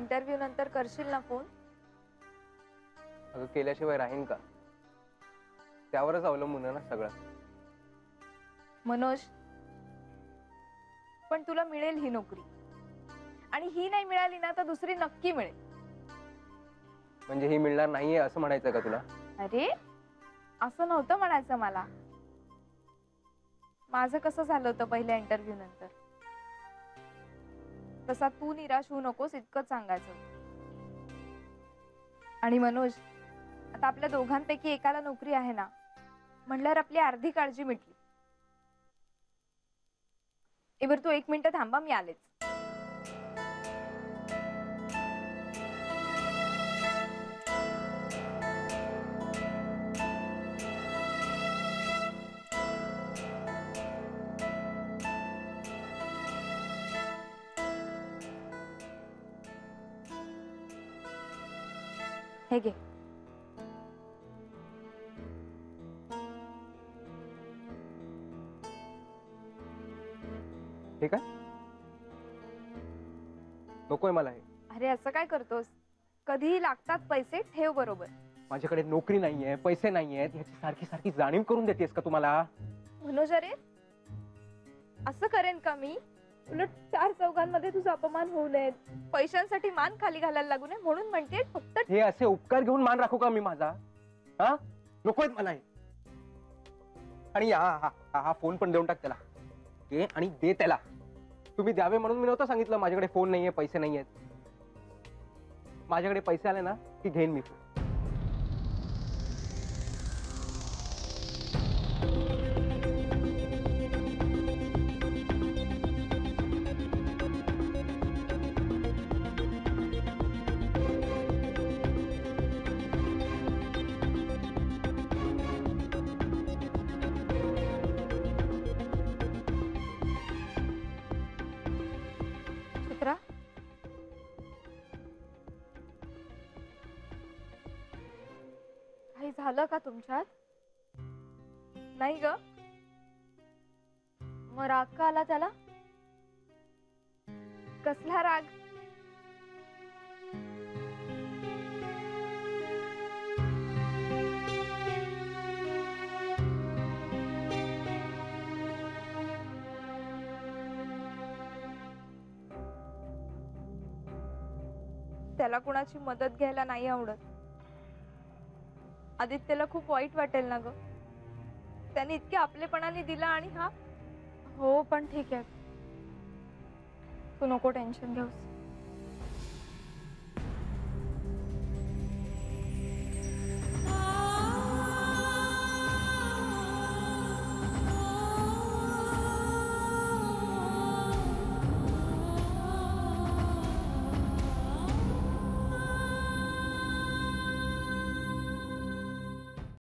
Interview नंतर करशील ना फोन? अगं केल्याशिवाय राहीन का? त्यावरच अवलंबून आहे ना सगळं. मनोज, पण तुला मिळेल ही नोकरी, आणि ही नाही मिळाली ना तर दुसरी नक्की मिळेल. म्हणजे ही मिळणार नाहीये असं म्हणायचं का तुला? अरे असं नव्हतं म्हणायचं मला. माझं कसं झालं होतं पहिल्या इंटरव्ह्यू नंतर, तसा तू निराश होऊ नकोस इतकंच सांगायचं. आणि मनोज, आता आपल्या दोघांपैकी एकाला नोकरी आहे ना म्हणल्यावर आपली अर्धी काळजी मिटली. एबर तू 1 मिनिट थांबा, मी आलेच. हे घे. ठीक आहे, नकोय मला हे. अरे असं काय करतोस? कधीही लागतात पैसे, ठेव बरोबर. माझ्याकडे नोकरी नाहीये, पैसे नाहीयेत, ह्याची सारखी सारखी जाणीव करून देतेस का तुम्हाला? मनोज, अरे असं करेन का मी? उलट 4 चौघांमध्ये तुझा अपमान होऊ नये, पैशांसाठी मान खाली घालायला लागू नये म्हणून म्हणते. फक्त हे असे उपकार घेऊन मान राखू का मी माझा? हा, नकोय मला हे. आणि हा फोन पण देऊन टाक त्याला. दे आणि दे त्याला. तुम्ही द्यावे म्हणून मी नव्हतं सांगितलं माझ्याकडे फोन नाहीये, पैसे नाहीयेत. माझ्याकडे पैसे आले ना की घेईन मी. चित्रा, काही झालं का तुमच्यात? नाही ग, मग राग का आला त्याला? कसला राग? त्याला कुणाची मदत घ्यायला नाही आवडत. आदित्यला खूप वाईट वाटेल ना ग. त्याने इतक्या आपलेपणाने दिला आणि हा. हो पण ठीक आहे, तू नको टेन्शन घेऊस.